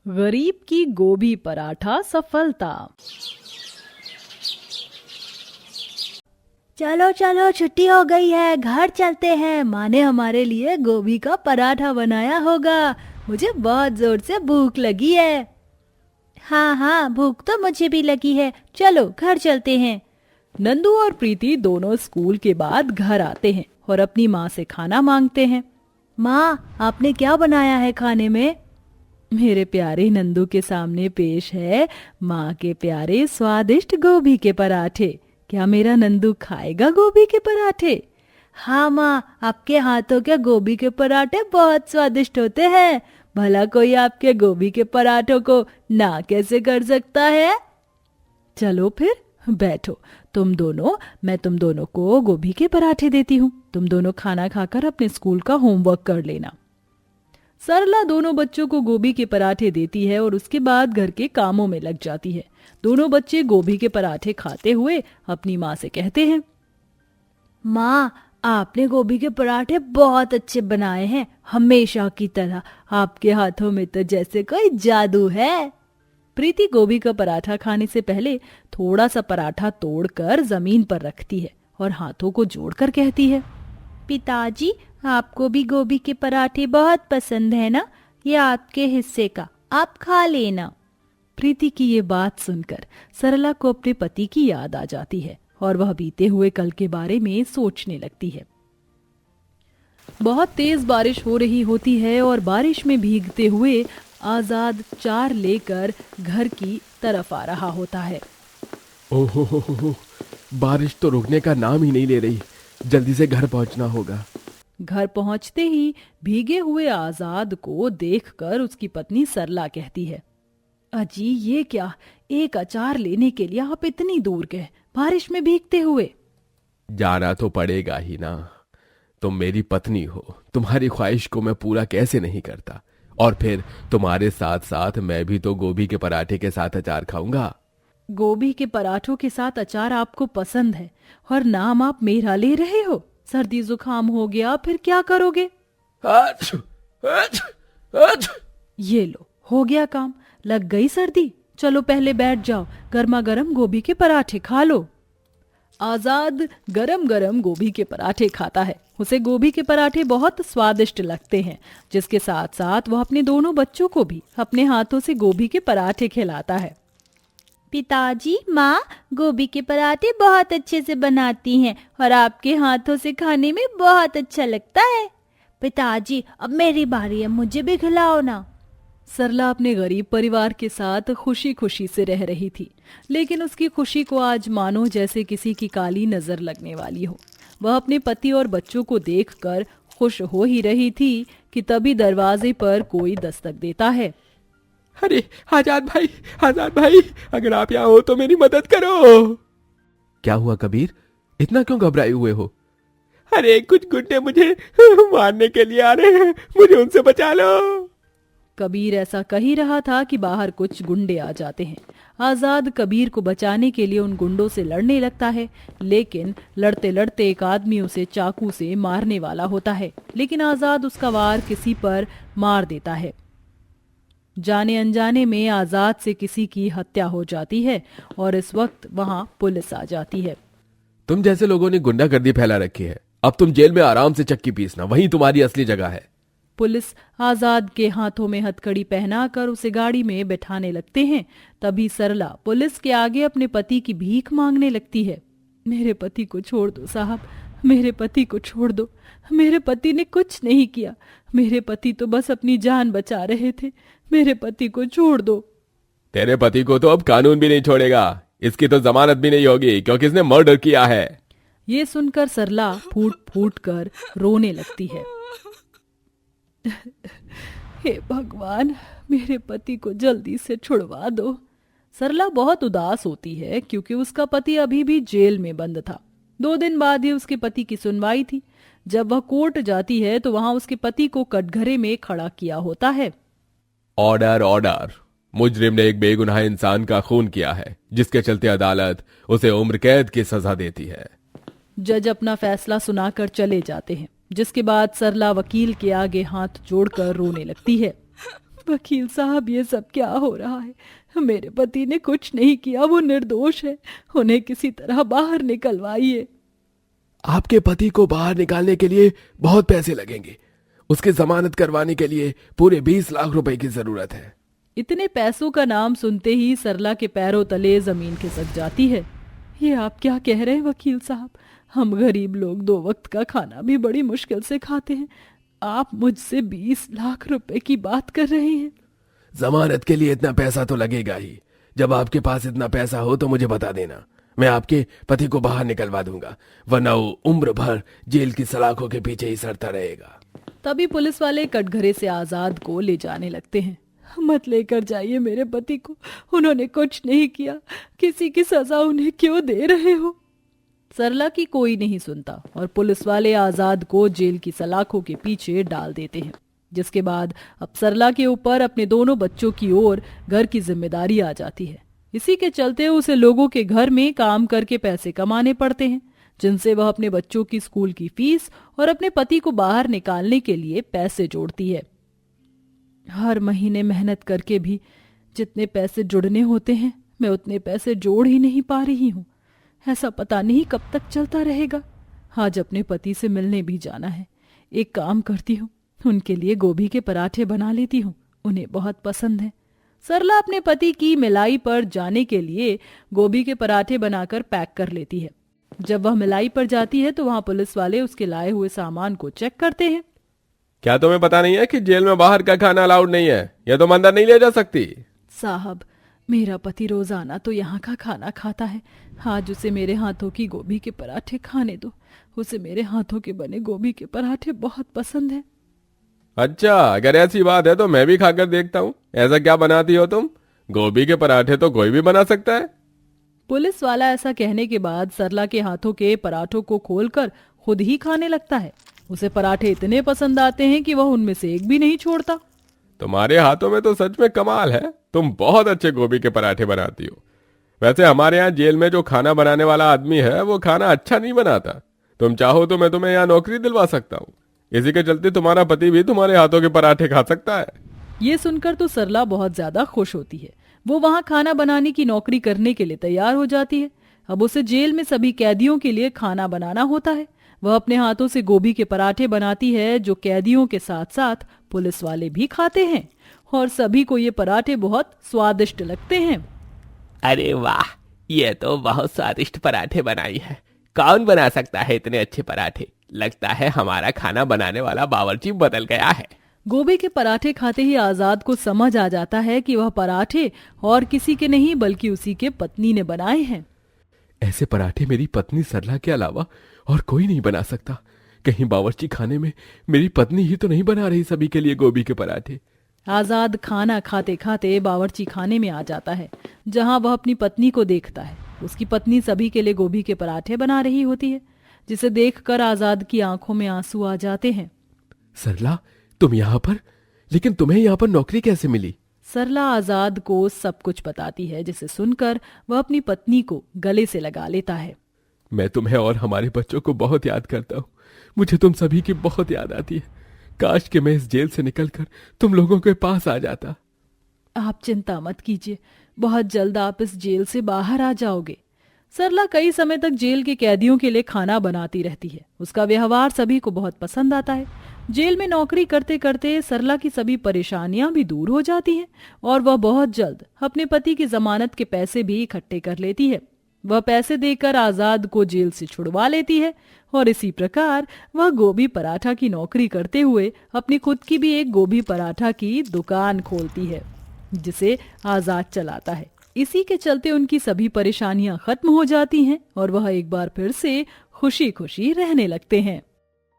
गरीब की गोभी पराठा सफलता। चलो चलो, छुट्टी हो गई है, घर चलते हैं। माँ ने हमारे लिए गोभी का पराठा बनाया होगा। मुझे बहुत जोर से भूख लगी है। हाँ हाँ, भूख तो मुझे भी लगी है। चलो घर चलते हैं। नंदू और प्रीति दोनों स्कूल के बाद घर आते हैं और अपनी माँ से खाना मांगते हैं। माँ, आपने क्या बनाया है खाने में? मेरे प्यारे नंदू के सामने पेश है माँ के प्यारे स्वादिष्ट गोभी के पराठे। क्या मेरा नंदू खाएगा गोभी के पराठे? हाँ माँ, आपके हाथों के गोभी के पराठे बहुत स्वादिष्ट होते हैं। भला कोई आपके गोभी के पराठों को ना कैसे कर सकता है? चलो फिर बैठो मैं तुम दोनों को गोभी के पराठे देती हूँ। तुम दोनों खाना खाकर अपने स्कूल का होमवर्क कर लेना। सरला दोनों बच्चों को गोभी के पराठे देती है और उसके बाद घर के कामों में लग जाती है। दोनों बच्चे गोभी के पराठे खाते हुए अपनी माँ से कहते हैं, माँ, आपने गोभी के पराठे बहुत अच्छे बनाए हैं, हमेशा की तरह। आपके हाथों में तो जैसे कोई जादू है। प्रीति गोभी का पराठा खाने से पहले थोड़ा सा पराठा तोड़कर जमीन पर रखती है और हाथों को जोड़कर कहती है, पिताजी, आपको भी गोभी के पराठे बहुत पसंद है ना? ये आपके हिस्से का, आप खा लेना। प्रीति की ये बात सुनकर सरला को अपने पति की याद आ जाती है और वह बीते हुए कल के बारे में सोचने लगती है। बहुत तेज बारिश हो रही होती है और बारिश में भीगते हुए आजाद चार लेकर घर की तरफ आ रहा होता है। ओहो, बारिश तो रुकने का नाम ही नहीं ले रही। जल्दी से घर पहुंचना होगा। घर पहुंचते ही भीगे हुए आजाद को देखकर उसकी पत्नी सरला कहती है, अजी ये क्या, एक अचार लेने के लिए आप इतनी दूर गए बारिश में भीगते हुए? जाना तो पड़ेगा ही ना। तुम मेरी पत्नी हो, तुम्हारी ख्वाहिश को मैं पूरा कैसे नहीं करता। और फिर तुम्हारे साथ साथ मैं भी तो गोभी के पराठे के साथ अचार खाऊंगा। गोभी के पराठों के साथ अचार आपको पसंद है और नाम आप मेरा ले रहे हो। सर्दी जुकाम हो गया फिर क्या करोगे? ये लो, हो गया काम, लग गई सर्दी। चलो पहले बैठ जाओ, गर्मा गर्म गोभी के पराठे खा लो। आजाद गरम गरम गोभी के पराठे खाता है। उसे गोभी के पराठे बहुत स्वादिष्ट लगते हैं, जिसके साथ साथ वह अपने दोनों बच्चों को भी अपने हाथों से गोभी के पराठे खिलाता है। पिताजी, माँ गोभी के पराठे बहुत अच्छे से बनाती हैं और आपके हाथों से खाने में बहुत अच्छा लगता है। पिताजी, अब मेरी बारी है, मुझे भी खिलाओ ना। सरला अपने गरीब परिवार के साथ खुशी खुशी से रह रही थी, लेकिन उसकी खुशी को आज मानो जैसे किसी की काली नजर लगने वाली हो। वह अपने पति और बच्चों को देखकर खुश हो ही रही थी कि तभी दरवाजे पर कोई दस्तक देता है। अरे आजाद भाई, अगर आप यहाँ हो तो मेरी मदद करो। क्या हुआ कबीर, इतना क्यों घबराए हुए हो? अरे कुछ गुंडे मुझे मारने के लिए आ रहे हैं, मुझे उनसे बचा लो। कबीर ऐसा कह ही रहा था कि बाहर कुछ गुंडे आ जाते हैं। आजाद कबीर को बचाने के लिए उन गुंडों से लड़ने लगता है, लेकिन लड़ते लड़ते एक आदमी उसे चाकू से मारने वाला होता है, लेकिन आजाद उसका वार किसी पर मार देता है। जाने अनजाने में आजाद से किसी की हत्या हो जाती है और इस वक्त वहां पुलिस आ जाती है। तुम जैसे लोगों ने गुंडागर्दी फैला रखी है, अब तुम जेल में आराम से चक्की पीसना, वहीं तुम्हारी असली जगह है। पुलिस आजाद के हाथों में हथकड़ी पहनाकर उसे गाड़ी में बैठाने लगते हैं। तभी सरला पुलिस के आगे अपने पति की भीख मांगने लगती है। मेरे पति को छोड़ दो साहब, मेरे पति को छोड़ दो। मेरे पति ने कुछ नहीं किया, मेरे पति तो बस अपनी जान बचा रहे थे। मेरे पति को छोड़ दो। तेरे पति को तो अब कानून भी नहीं छोड़ेगा, इसकी तो जमानत भी नहीं होगी क्योंकि इसने मर्डर किया है। ये सुनकर सरला फूट फूट कर रोने लगती है। हे भगवान, मेरे पति को जल्दी से छुड़वा दो। सरला बहुत उदास होती है क्योंकि उसका पति अभी भी जेल में बंद था। 2 दिन बाद ही उसके पति की सुनवाई थी। जब वह कोर्ट जाती है तो वहां उसके पति को कटघरे में खड़ा किया होता है। ऑर्डर ऑर्डर, मुजरिम ने एक बेगुनाह इंसान का खून किया है, जिसके चलते अदालत उसे उम्र कैद की सजा देती है। जज अपना फैसला सुनाकर चले जाते हैं, जिसके बाद सरला वकील के आगे हाथ जोड़कर रोने लगती है। वकील साहब, ये सब क्या हो रहा है? मेरे पति ने कुछ नहीं किया, वो निर्दोष है। उन्हें किसी तरह बाहर निकलवाइए। आपके पति को बाहर निकालने के लिए बहुत पैसे लगेंगे। उसकी जमानत करवाने के लिए पूरे 20 लाख रुपए की जरूरत है। इतने पैसों का नाम सुनते ही सरला के पैरों तले जमीन खिसक जाती है। ये आप क्या कह रहे हैं वकील साहब? हम गरीब लोग 2 वक्त का खाना भी बड़ी मुश्किल से खाते हैं। आप मुझसे 20 लाख रुपए की बात कर रहे हैं? जमानत के लिए इतना पैसा तो लगेगा ही। जब आपके पास इतना पैसा हो तो मुझे बता देना, मैं आपके पति को बाहर निकलवा दूंगा, वरना वो उम्र भर जेल की सलाखों के पीछे ही सड़ता रहेगा। तभी पुलिस वाले कटघरे से आजाद को ले जाने लगते हैं। मत लेकर जाइए मेरे पति को, उन्होंने कुछ नहीं किया। किसी की सजा उन्हें क्यों दे रहे हो? सरला की कोई नहीं सुनता और पुलिस वाले आजाद को जेल की सलाखों के पीछे डाल देते हैं। जिसके बाद अब सरला के ऊपर अपने दोनों बच्चों की ओर घर की जिम्मेदारी आ जाती है। इसी के चलते उसे लोगों के घर में काम करके पैसे कमाने पड़ते हैं, जिनसे वह अपने बच्चों की स्कूल की फीस और अपने पति को बाहर निकालने के लिए पैसे जोड़ती है। हर महीने मेहनत करके भी जितने पैसे जुड़ने होते हैं, मैं उतने पैसे जोड़ ही नहीं पा रही हूँ। ऐसा पता नहीं कब तक चलता रहेगा। आज अपने पति से मिलने भी जाना है। एक काम करती हूँ, उनके लिए गोभी के पराठे बना लेती हूँ, उन्हें बहुत पसंद है। सरला अपने पति की मिलाई पर जाने के लिए गोभी के पराठे बनाकर पैक कर लेती है। जब वह मिलाई पर जाती है तो वहां पुलिस वाले उसके लाए हुए सामान को चेक करते हैं। क्या तुम्हें पता नहीं है कि जेल में बाहर का खाना अलाउड नहीं है? यह तुम अंदर नहीं ले जा सकती। साहब, मेरा पति रोजाना तो यहाँ का खाना खाता है। आज उसे मेरे हाथों की गोभी के पराठे खाने दो। उसे मेरे हाथों के बने गोभी के पराठे बहुत पसंद है। अच्छा, अगर ऐसी बात है तो मैं भी खाकर देखता हूँ। ऐसा क्या बनाती हो तुम? गोभी के पराठे तो कोई भी बना सकता है। पुलिस वाला ऐसा कहने के बाद सरला के हाथों के पराठों को खोलकर खुद ही खाने लगता है। उसे पराठे इतने पसंद आते हैं कि वह उनमें से एक भी नहीं छोड़ता। तुम्हारे हाथों में तो सच में कमाल है। तुम बहुत अच्छे गोभी के पराठे बनाती हो। वैसे हमारे यहाँ जेल में जो खाना बनाने वाला आदमी है वो खाना अच्छा नहीं बनाता। तुम चाहो तो मैं तुम्हें यहाँ नौकरी दिलवा सकता हूँ। इसी के चलते तुम्हारा पति भी तुम्हारे हाथों के पराठे खा सकता है। ये सुनकर तो सरला बहुत ज्यादा खुश होती है। वो वहाँ खाना बनाने की नौकरी करने के लिए तैयार हो जाती है। अब उसे जेल में सभी कैदियों के लिए खाना बनाना होता है। वह अपने हाथों से गोभी के पराठे बनाती है, जो कैदियों के साथ साथ पुलिस वाले भी खाते हैं और सभी को ये पराठे बहुत स्वादिष्ट लगते हैं। अरे वाह, ये तो बहुत स्वादिष्ट पराठे बनाई है। कौन बना सकता है इतने अच्छे पराठे? लगता है हमारा खाना बनाने वाला बावर्ची बदल गया है। गोभी के पराठे खाते ही आजाद को समझ आ जाता है कि वह पराठे और किसी के नहीं बल्कि उसी के पत्नी ने बनाए हैं। ऐसे पराठे मेरी पत्नी सरला के अलावा और कोई नहीं बना सकता। कहीं बावर्ची खाने में मेरी पत्नी ही तो नहीं बना रही सभी के लिए गोभी के पराठे। आजाद खाना खाते खाते बावर्ची खाने में आ जाता है, जहां वह अपनी पत्नी को देखता है। उसकी पत्नी सभी के लिए गोभी के पराठे बना रही होती है, जिसे देखकर आजाद की आंखों में आंसू आ जाते हैं। सरला, तुम यहाँ पर? लेकिन तुम्हें यहाँ पर नौकरी कैसे मिली? सरला आजाद को सब कुछ बताती है, जिसे सुनकर वह अपनी पत्नी को गले से लगा लेता है। मैं तुम्हें और हमारे बच्चों को बहुत याद करता हूँ। मुझे तुम सभी की बहुत याद आती है। काश कि मैं इस जेल से निकलकर तुम लोगों के पास आ जाता। आप चिंता मत कीजिए, बहुत जल्द आप इस जेल से बाहर आ जाओगे। सरला कई समय तक जेल के कैदियों के लिए खाना बनाती रहती है। उसका व्यवहार सभी को बहुत पसंद आता है। जेल में नौकरी करते करते सरला की सभी परेशानियां भी दूर हो जाती हैं और वह बहुत जल्द अपने पति की जमानत के पैसे भी इकट्ठे कर लेती है। वह पैसे देकर आजाद को जेल से छुड़वा लेती है और इसी प्रकार वह गोभी पराठा की नौकरी करते हुए अपनी खुद की भी एक गोभी पराठा की दुकान खोलती है, जिसे आजाद चलाता है। इसी के चलते उनकी सभी परेशानियां खत्म हो जाती हैं और वह एक बार फिर से खुशी खुशी रहने लगते हैं।